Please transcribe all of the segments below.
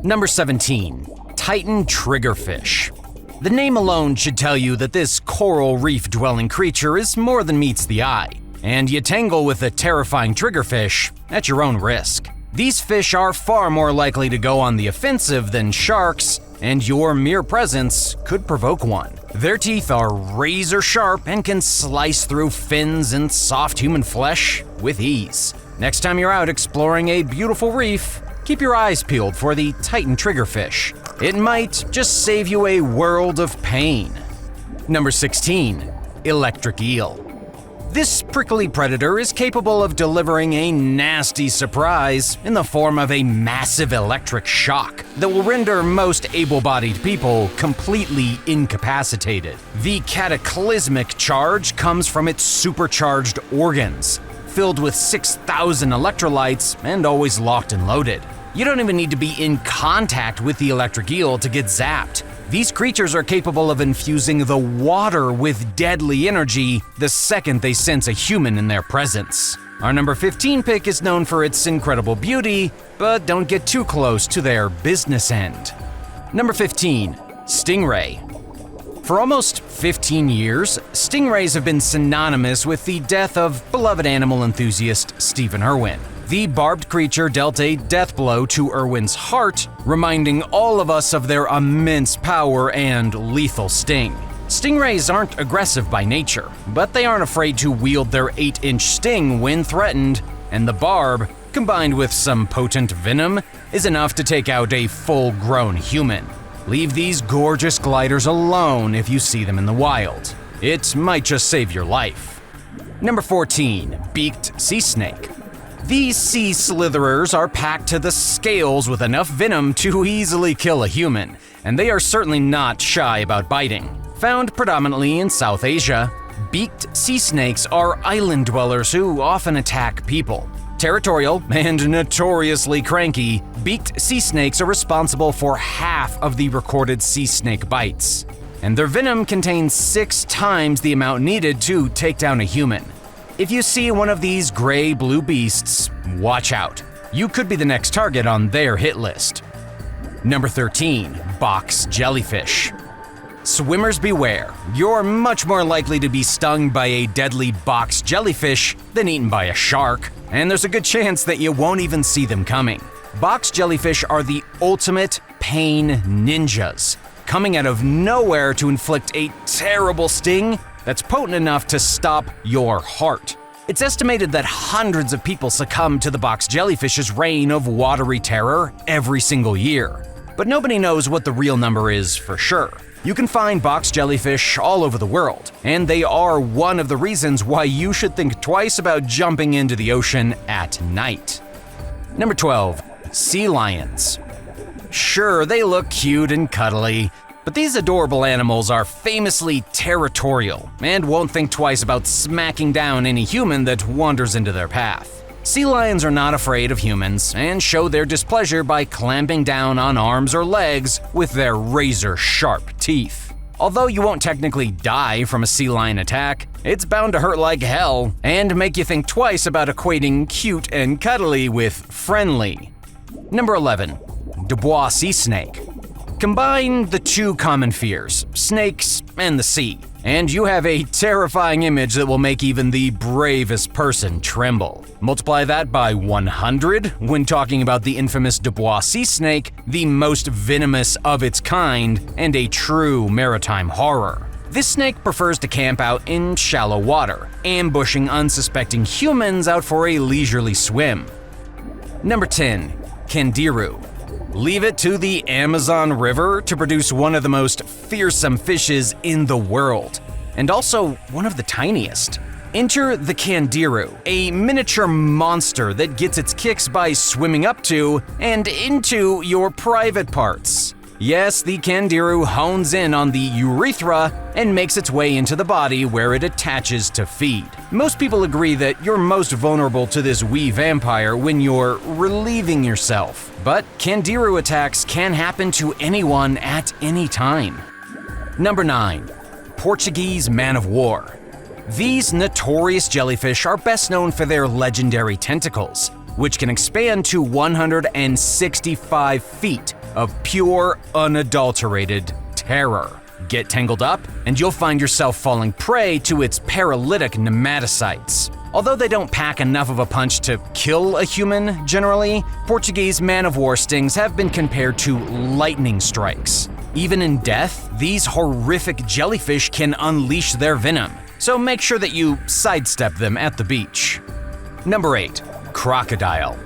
Number 17. Titan Triggerfish. The name alone should tell you that this coral reef-dwelling creature is more than meets the eye, and you tangle with a terrifying triggerfish at your own risk. These fish are far more likely to go on the offensive than sharks, and your mere presence could provoke one. Their teeth are razor sharp and can slice through fins and soft human flesh with ease. Next time you're out exploring a beautiful reef, keep your eyes peeled for the Titan Triggerfish. It might just save you a world of pain. Number 16. Electric Eel. This prickly predator is capable of delivering a nasty surprise in the form of a massive electric shock that will render most able-bodied people completely incapacitated. The cataclysmic charge comes from its supercharged organs, filled with 6,000 electrolytes and always locked and loaded. You don't even need to be in contact with the electric eel to get zapped. These creatures are capable of infusing the water with deadly energy the second they sense a human in their presence. Our number 15 pick is known for its incredible beauty, but don't get too close to their business end. Number 15. Stingray. For almost 15 years, stingrays have been synonymous with the death of beloved animal enthusiast Steven Irwin. The barbed creature dealt a death blow to Irwin's heart, reminding all of us of their immense power and lethal sting. Stingrays aren't aggressive by nature, but they aren't afraid to wield their 8-inch sting when threatened, and the barb, combined with some potent venom, is enough to take out a full-grown human. Leave these gorgeous gliders alone if you see them in the wild. It might just save your life. Number 14. Beaked Sea Snake. These sea slitherers are packed to the scales with enough venom to easily kill a human, and they are certainly not shy about biting. Found predominantly in South Asia, beaked sea snakes are island dwellers who often attack people. Territorial and notoriously cranky, beaked sea snakes are responsible for half of the recorded sea snake bites, and their venom contains 6 times the amount needed to take down a human. If you see one of these gray-blue beasts, watch out. You could be the next target on their hit list. Number 13. Box Jellyfish. Swimmers beware. You're much more likely to be stung by a deadly box jellyfish than eaten by a shark, and there's a good chance that you won't even see them coming. Box jellyfish are the ultimate pain ninjas, coming out of nowhere to inflict a terrible sting that's potent enough to stop your heart. It's estimated that hundreds of people succumb to the box jellyfish's reign of watery terror every single year. But nobody knows what the real number is for sure. You can find box jellyfish all over the world, and they are one of the reasons why you should think twice about jumping into the ocean at night. Number 12. Sea lions. Sure, they look cute and cuddly, but these adorable animals are famously territorial and won't think twice about smacking down any human that wanders into their path. Sea lions are not afraid of humans and show their displeasure by clamping down on arms or legs with their razor-sharp teeth. Although you won't technically die from a sea lion attack, it's bound to hurt like hell and make you think twice about equating cute and cuddly with friendly. Number 11. Dubois Sea Snake. Combine the two common fears, snakes and the sea, and you have a terrifying image that will make even the bravest person tremble. Multiply that by 100 when talking about the infamous Dubois Sea Snake, the most venomous of its kind and a true maritime horror. This snake prefers to camp out in shallow water, ambushing unsuspecting humans out for a leisurely swim. Number 10. Candiru. Leave it to the Amazon River to produce one of the most fearsome fishes in the world, and also one of the tiniest. Enter the Candiru, a miniature monster that gets its kicks by swimming up to and into your private parts. Yes, the Candiru hones in on the urethra and makes its way into the body where it attaches to feed. Most people agree that you're most vulnerable to this wee vampire when you're relieving yourself, but Candiru attacks can happen to anyone at any time. Number 9. Portuguese Man of War. These notorious jellyfish are best known for their legendary tentacles, which can expand to 165 feet of pure, unadulterated terror. Get tangled up, and you'll find yourself falling prey to its paralytic nematocytes. Although they don't pack enough of a punch to kill a human generally, Portuguese Man of War stings have been compared to lightning strikes. Even in death, these horrific jellyfish can unleash their venom, so make sure that you sidestep them at the beach. Number 8. Crocodile.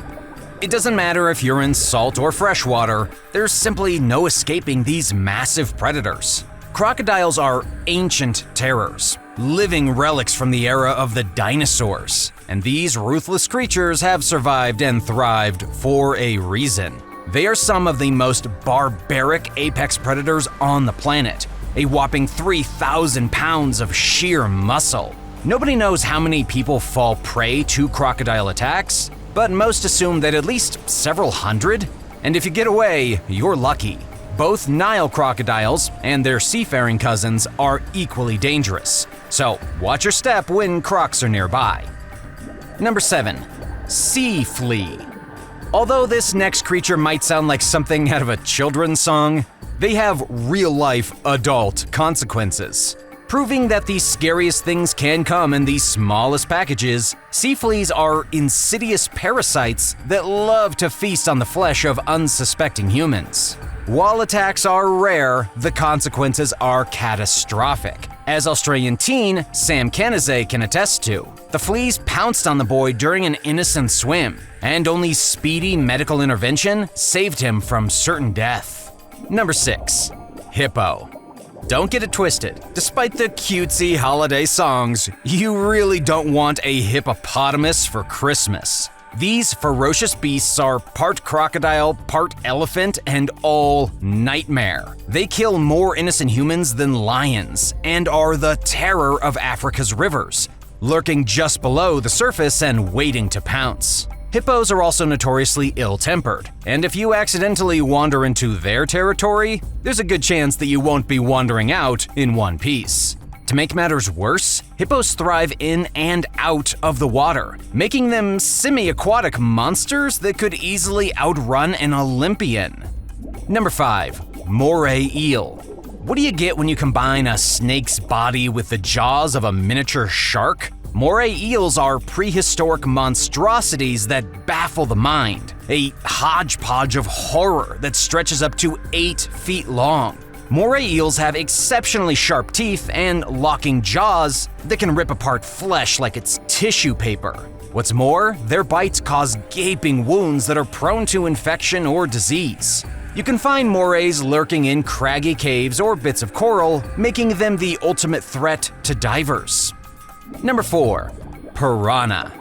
It doesn't matter if you're in salt or freshwater, there's simply no escaping these massive predators. Crocodiles are ancient terrors, living relics from the era of the dinosaurs, and these ruthless creatures have survived and thrived for a reason. They are some of the most barbaric apex predators on the planet, a whopping 3,000 pounds of sheer muscle. Nobody knows how many people fall prey to crocodile attacks, but most assume that at least several hundred, and if you get away, you're lucky. Both Nile crocodiles and their seafaring cousins are equally dangerous, so watch your step when crocs are nearby. Number 7. Sea Flea. Although this next creature might sound like something out of a children's song, they have real-life adult consequences. Proving that the scariest things can come in the smallest packages, sea fleas are insidious parasites that love to feast on the flesh of unsuspecting humans. While attacks are rare, the consequences are catastrophic. As Australian teen Sam Canizay can attest to, the fleas pounced on the boy during an innocent swim, and only speedy medical intervention saved him from certain death. Number 6. Hippo. Don't get it twisted. Despite the cutesy holiday songs, you really don't want a hippopotamus for Christmas. These ferocious beasts are part crocodile, part elephant, and all nightmare. They kill more innocent humans than lions, and are the terror of Africa's rivers, lurking just below the surface and waiting to pounce. Hippos are also notoriously ill-tempered, and if you accidentally wander into their territory, there's a good chance that you won't be wandering out in one piece. To make matters worse, hippos thrive in and out of the water, making them semi-aquatic monsters that could easily outrun an Olympian. Number 5. Moray Eel. What do you get when you combine a snake's body with the jaws of a miniature shark? Moray eels are prehistoric monstrosities that baffle the mind, a hodgepodge of horror that stretches up to 8 feet long. Moray eels have exceptionally sharp teeth and locking jaws that can rip apart flesh like it's tissue paper. What's more, their bites cause gaping wounds that are prone to infection or disease. You can find morays lurking in craggy caves or bits of coral, making them the ultimate threat to divers. Number 4. Piranha.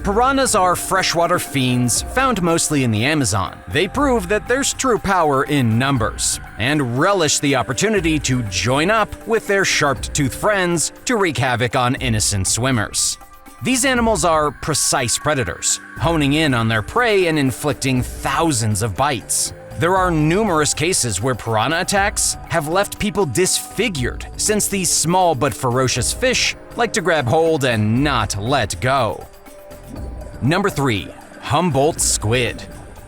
Piranhas are freshwater fiends found mostly in the Amazon. They prove that there's true power in numbers, and relish the opportunity to join up with their sharp-toothed friends to wreak havoc on innocent swimmers. These animals are precise predators, honing in on their prey and inflicting thousands of bites. There are numerous cases where piranha attacks have left people disfigured, since these small but ferocious fish like to grab hold and not let go. Number 3. Humboldt Squid.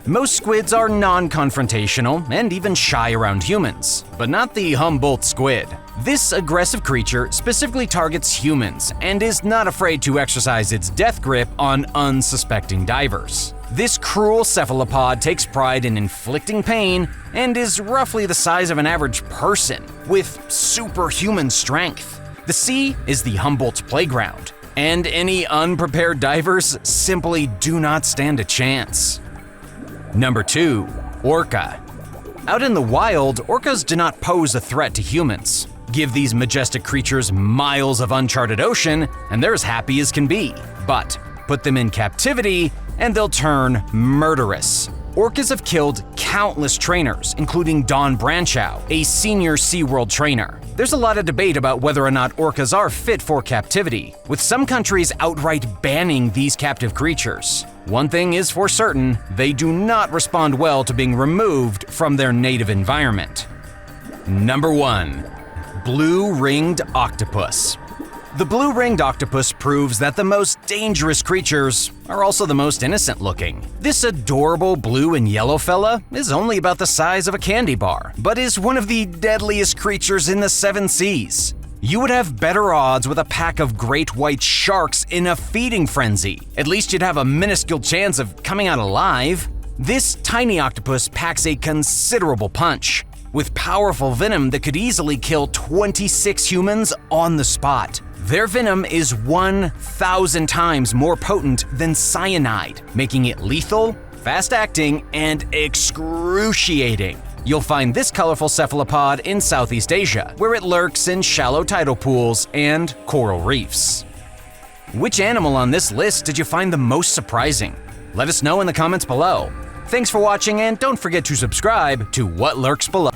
Most squids are non-confrontational and even shy around humans, but not the Humboldt Squid. This aggressive creature specifically targets humans and is not afraid to exercise its death grip on unsuspecting divers. This cruel cephalopod takes pride in inflicting pain and is roughly the size of an average person, with superhuman strength. The sea is the Humboldt's playground, and any unprepared divers simply do not stand a chance. Number 2. Orca. Out in the wild, orcas do not pose a threat to humans. Give these majestic creatures miles of uncharted ocean, and they're as happy as can be. But put them in captivity, and they'll turn murderous. Orcas have killed countless trainers, including Don Branchow, a senior SeaWorld trainer. There's a lot of debate about whether or not orcas are fit for captivity, with some countries outright banning these captive creatures. One thing is for certain, they do not respond well to being removed from their native environment. Number 1. Blue-ringed octopus. The blue-ringed octopus proves that the most dangerous creatures are also the most innocent-looking. This adorable blue and yellow fella is only about the size of a candy bar, but is one of the deadliest creatures in the 7 seas. You would have better odds with a pack of great white sharks in a feeding frenzy. At least you'd have a minuscule chance of coming out alive. This tiny octopus packs a considerable punch, with powerful venom that could easily kill 26 humans on the spot. Their venom is 1,000 times more potent than cyanide, making it lethal, fast-acting, and excruciating. You'll find this colorful cephalopod in Southeast Asia, where it lurks in shallow tidal pools and coral reefs. Which animal on this list did you find the most surprising? Let us know in the comments below. Thanks for watching, and don't forget to subscribe to What Lurks Below.